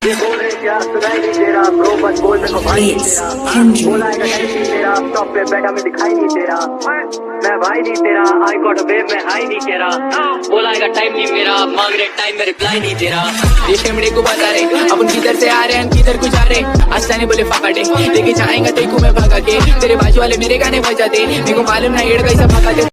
ये बोल रहे क्या सुनाई नहीं दे रहा ब्रो बस बोल मेरे को भाई नहीं It's तेरा Kendrick. बोला है टाइम नहीं तेरा स्टॉप पे बैठा मैं दिखाई नहीं तेरा मैं भाई नहीं तेरा आई गॉट अ वेव मैं हाई नहीं तेरा बोला है टाइम नहीं मेरा मांग रहे टाइम में रिप्लाई नहीं तेरा ये शेमड़े को बता रहे अपन किधर से आ रहे हैं किधर को जा रहे हैं। आज ताने बोले फाकाटे लेके जाएंगे तेरे को मैं भगा के तेरे बाजू वाले मेरे गाने बजाते मेरे को मालूम ना एड़ कैसा भगाते।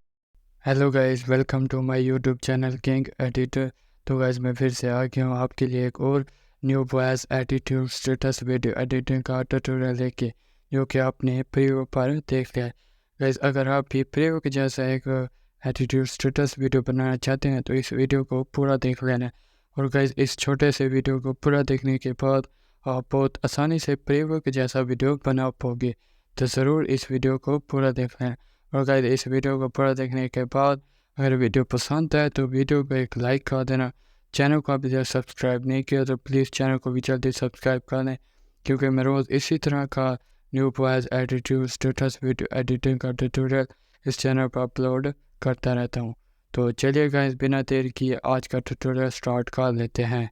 Hello guys, welcome to my YouTube channel king editor. तो गाइस मैं फिर से आ गया हूँ आपके लिए एक और new voice attitude status video editing का ट्यूटोरियल लेके, जो कि आपने प्रीव्यू पर देख लिया है। गाइस अगर आप भी प्रीव्यू के जैसा एक एटीट्यूड स्टेटस वीडियो बनाना चाहते हैं तो इस वीडियो को पूरा देख लेना। और गाइस इस छोटे से वीडियो को पूरा देखने के बाद आप बहुत आसानी से प्रीव्यू के जैसा वीडियो बना पाओगे, तो ज़रूर इस वीडियो को पूरा देख लेना। और गाइस इस वीडियो को पूरा देखने के बाद अगर वीडियो पसंद आए तो वीडियो को एक लाइक कर देना। चैनल को अभी तक सब्सक्राइब नहीं किया तो प्लीज़ चैनल को भी जल्दी सब्सक्राइब कर लें, क्योंकि मैं रोज़ इसी तरह का new voice attitude status video editing का ट्यूटोरियल इस चैनल पर अपलोड करता रहता हूँ। तो चलिए गाइस बिना देर किए आज का ट्यूटोरियल स्टार्ट कर लेते हैं।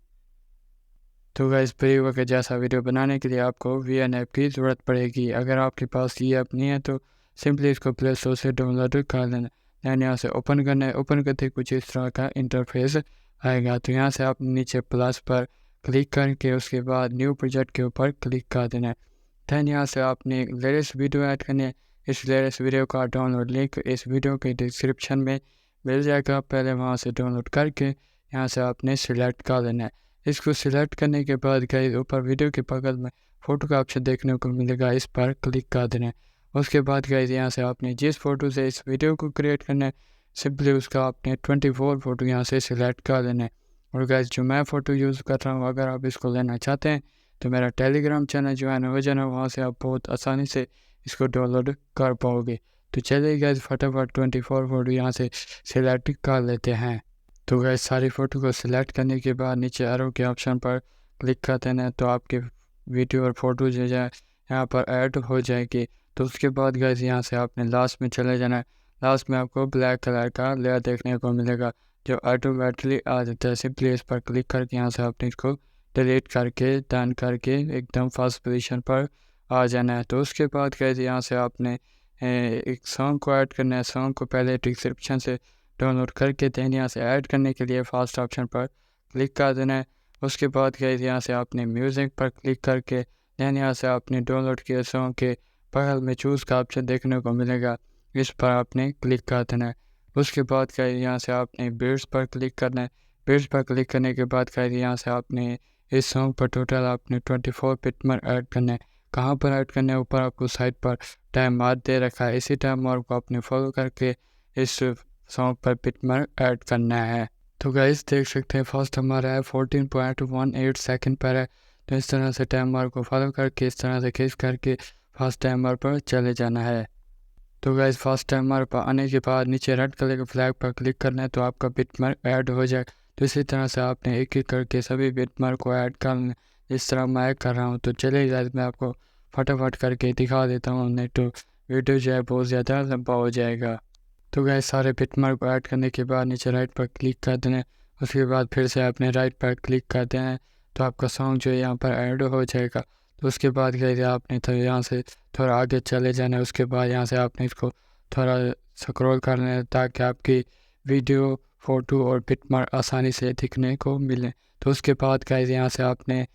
तो गाइस प्रीव्यू के जैसा वीडियो बनाने के लिए आपको VN ऐप की ज़रूरत पड़ेगी। अगर आपके पास ये ऐप नहीं है तो सिंपली इसको प्ले स्टोर से डाउनलोड कर लेना। दैन यहाँ से ओपन करना है। ओपन करते कुछ इस तरह का इंटरफेस आएगा। तो यहाँ से आप नीचे प्लस पर क्लिक करके उसके बाद न्यू प्रोजेक्ट के ऊपर क्लिक कर देना है। दैन यहाँ से आपने लेटेस्ट वीडियो ऐड करनी है। इस लेटेस्ट वीडियो का डाउनलोड लिंक इस वीडियो के डिस्क्रिप्शन में मिल जाएगा। पहले वहाँ से डाउनलोड करके यहाँ से आपने सिलेक्ट कर लेना है। इसको सिलेक्ट करने के बाद गाइस ऊपर वीडियो के बगल में फ़ोटो का ऑप्शन देखने को मिलेगा, इस पर क्लिक कर देना है। उसके बाद गाइस यहाँ से आपने जिस फ़ोटो से इस वीडियो को क्रिएट करना है सिंपली उसका आपने 24 फ़ोटो यहाँ से सिलेक्ट कर लेना है। और गाइस जो मैं फ़ोटो यूज़ कर रहा हूँ अगर आप इसको लेना चाहते हैं तो मेरा टेलीग्राम चैनल ज्वाइन हो जाना, वहाँ से आप बहुत आसानी से इसको डाउनलोड कर पाओगे। तो चलिए गाइस फटाफट 24 फ़ोटो यहाँ से सिलेक्ट कर लेते हैं। तो गाइस सारी फ़ोटो को सिलेक्ट करने के बाद नीचे एरो के ऑप्शन पर क्लिक कर देना है, तो आपके वीडियो और फोटो जो है यहाँ पर ऐड हो जाएगी। तो उसके बाद गाइस यहाँ से आपने लास्ट में चले जाना है। लास्ट में आपको ब्लैक कलर का लेयर देखने को मिलेगा जो ऑटोमेटिकली आ जाता है। सिंपली इस पर क्लिक करके यहाँ से आपने इसको डिलीट करके डन करके एकदम फर्स्ट पोजीशन पर आ जाना है। तो उसके बाद गाइस यहाँ से आपने एक सॉन्ग को ऐड करना है। सॉन्ग को पहले डिस्क्रिप्शन से डाउनलोड करके दैन यहाँ से ऐड करने के लिए फर्स्ट ऑप्शन पर क्लिक कर देना है। उसके बाद गाइस यहाँ से आपने म्यूज़िक पर क्लिक करके दैन यहाँ से आपने डाउनलोड किए सॉन्ग के बगल में चूज़ का ऑप्शन देखने को मिलेगा, इस पर आपने क्लिक कर देना है। उसके बाद गाइस यहाँ से आपने बीट्स पर क्लिक करना है। बीट्स पर क्लिक करने के बाद गाइस यहाँ से आपने इस सॉन्ग पर टोटल आपने 24 पिटमर ऐड करना है। कहाँ पर ऐड करना है ऊपर आपको साइड पर टाइम मार्क दे रखा है, इसी टाइम मार्क को आपने फॉलो करके इस सॉन्ग पर पिटमर ऐड करना है। तो गाइस देख सकते हैं फर्स्ट हमारा है 14.18 सेकंड पर है। तो इस तरह से टाइमर को फॉलो करके इस तरह से खींच करके फर्स्ट टाइमर पर चले जाना है। तो गाइस फर्स्ट टाइमर पर आने के बाद नीचे रेड कलर के फ्लैग पर क्लिक करना है, तो आपका बिटमार्क ऐड हो जाए। तो इसी तरह से आपने एक एक करके सभी बिटमार्क को ऐड करना है, जिस तरह मैं कर रहा हूँ। तो चलिए गाइस मैं आपको फटाफट करके दिखा देता हूँ, नहीं तो वीडियो जो है बहुत ज़्यादा लंबा हो जाएगा। तो गाइस सारे बिटमार्क को ऐड करने के बाद नीचे राइट पर क्लिक कर देना है। उसके बाद फिर से आपने राइट पर क्लिक कर देना है, तो आपका सॉन्ग जो है यहाँ पर ऐड हो जाएगा। तो उसके बाद गाइस आपने तो यहाँ से थोड़ा आगे चले जाना है। उसके बाद यहाँ से आपने इसको थोड़ा स्क्रॉल करना है ताकि आपकी वीडियो फ़ोटो और बिटमार्क आसानी से दिखने को मिले। तो उसके बाद गाइस यहाँ से आपने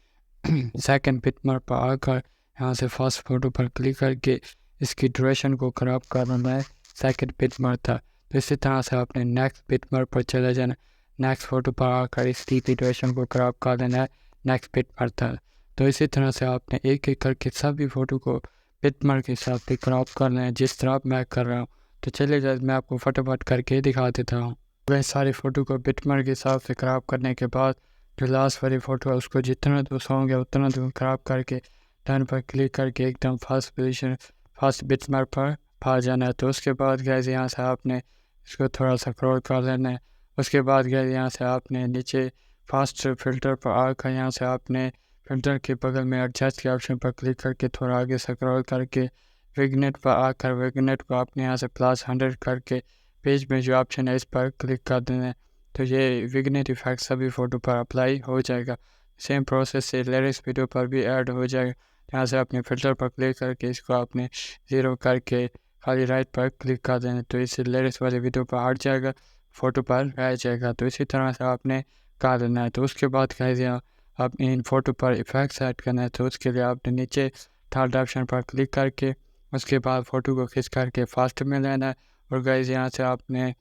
सेकंड बिटमार्क पर आकर यहाँ से फर्स्ट फ़ोटो पर क्लिक करके इसकी ड्यूरेशन को ख़राब करना है। सेकंड बिटमार्क था, तो इसी तरह से आपने नेक्स्ट बिटमार्क पर चले जाना। नेक्स्ट फ़ोटो पर आकर इसकी सिचुएशन को ख़राब कर देना है। नेक्स्ट बिटमार्क था, तो इसी तरह से आपने एक एक करके सभी फ़ोटो को बिटमार्क के हिसाब से ख़राब करना है, जिस तरह मैं कर रहा हूँ। तो चलिए गाइस मैं आपको फटाफट करके दिखा देता हूँ। वह सारी फ़ोटो को बिटमार्क के हिसाब से ख़राब करने के बाद जो लास्ट वाली फ़ोटो है उसको जितना तो सॉन्ग है उतना तो ख़राब करके डन पर क्लिक करके एकदम फर्स्ट पोजीशन फर्स्ट बिटमार्क पर आ जाना है। तो उसके बाद गाइस यहाँ से आपने इसको थोड़ा सा स्क्रॉल कर लेना है। उसके बाद गाइस यहाँ से आपने नीचे फास्ट फिल्टर पर आकर यहाँ से आपने फिल्टर के बगल में एडजस्ट के ऑप्शन पर क्लिक करके थोड़ा आगे स्क्रॉल करके विगनेट पर आकर विगनेट को आपने यहाँ से +100 करके पेज में जो ऑप्शन है इस पर क्लिक कर देना है। तो ये विगनेट इफेक्ट सभी फ़ोटो पर अप्लाई हो जाएगा। सेम प्रोसेस से लिरिक्स वीडियो पर भी ऐड हो जाएगा। यहाँ से अपने फ़िल्टर पर क्लिक करके इसको आपने ज़ीरो करके खाली राइट पर क्लिक कर देना, तो इससे लिरिक्स वाले वीडियो पर हट जाएगा, फ़ोटो पर रह जाएगा। तो इसी तरह से आपने कर लेना है। तो उसके बाद गाइस आप इन फ़ोटो पर इफ़ेक्ट्स ऐड करना है, तो उसके लिए आपने नीचे थर्ड ऑप्शन पर क्लिक करके उसके बाद फ़ोटो को खींच करके फास्ट में लेना है। और गाइस यहाँ से आपने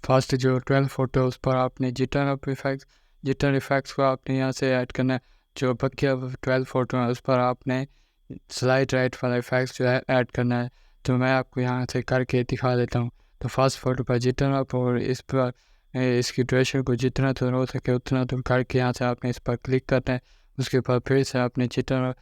फर्स्ट जो 12 फ़ोटो उस पर आपने जिटर इफेक्ट्स को आपने यहाँ से ऐड करना है। जो बकिया 12 फ़ोटो हैं उस पर आपने स्लाइड राइट वाला इफेक्ट्स जो है ऐड करना है। तो मैं आपको यहाँ से करके दिखा देता हूँ। तो फर्स्ट फ़ोटो पर जिटर अप और इस पर इसकी ड्यूरेशन को जितना तो हो सके उतना तो करके यहाँ से आपने इस पर क्लिक करना है। उसके बाद फिर से आपने जिटर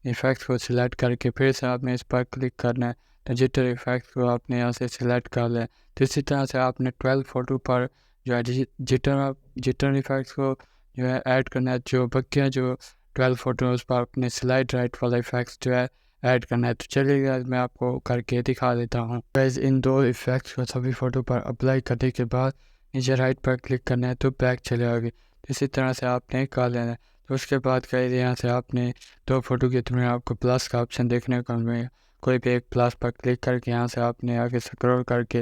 इफेक्ट्स को सिलेक्ट करके फिर से आपने इस पर क्लिक करना है। तो जिटर इफेक्ट्स को आपने यहाँ से सिलेक्ट कर लें। तो इसी तरह से आपने 12 फ़ोटो पर जो है जिटर इफेक्ट्स को जो है ऐड करना है। जो बकिया जो 12 फ़ोटो उस पर आपने स्लाइड राइट वाला इफेक्ट्स जो है ऐड करना है। तो चलिए गाइस मैं आपको करके दिखा देता हूँ। गाइस इन दो इफेक्ट्स को सभी फ़ोटो पर अप्लाई करने के बाद नीचे राइट पर क्लिक करना है तो बैक चले आगे। तो इसी तरह से आपने कर लेना है। तो उसके बाद गाइस यहाँ से आपने दो फ़ोटो के थ्रू आपको प्लस का ऑप्शन देखने को मिलेगा। कोई भी एक प्लस पर क्लिक करके यहाँ से आपने आगे स्क्रॉल करके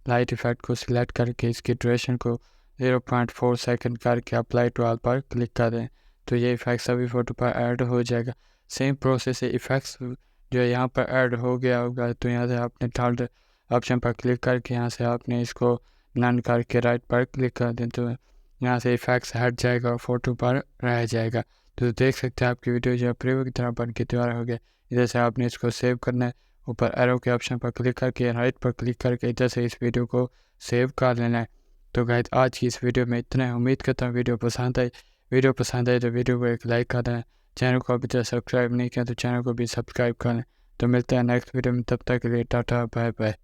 लाइट इफेक्ट को सिलेक्ट करके इसकी ड्यूरेशन को 0.4 सेकंड करके अप्लाई टू ऑल पर क्लिक कर दें। तो ये इफेक्ट सभी फ़ोटो पर ऐड हो जाएगा। सेम प्रोसेस से इफेक्ट्स जो है यहाँ पर ऐड हो गया होगा। तो यहाँ से आपने थर्ड ऑप्शन पर क्लिक करके यहाँ से आपने इसको नन करके राइट पर क्लिक कर दें। तो यहाँ से इफेक्ट्स हट जाएगा और फ़ोटो पर रह जाएगा। तो देख सकते हैं आपकी वीडियो जो है प्रीव्यू की तरह बन के तैयार हो गया। इधर से आपने इसको सेव करना है, ऊपर एरो के ऑप्शन पर क्लिक करके राइट पर क्लिक करके इधर से इस वीडियो को सेव कर लेना है। तो गाइस आज की इस वीडियो में इतना है। उम्मीद करता हूँ वीडियो पसंद आई तो वीडियो को एक लाइक कर दें। चैनल को अभी तक सब्सक्राइब नहीं किया तो चैनल को भी सब्सक्राइब कर लें। तो मिलते हैं नेक्स्ट वीडियो में, तब तक के लिए टाटा बाय बाय।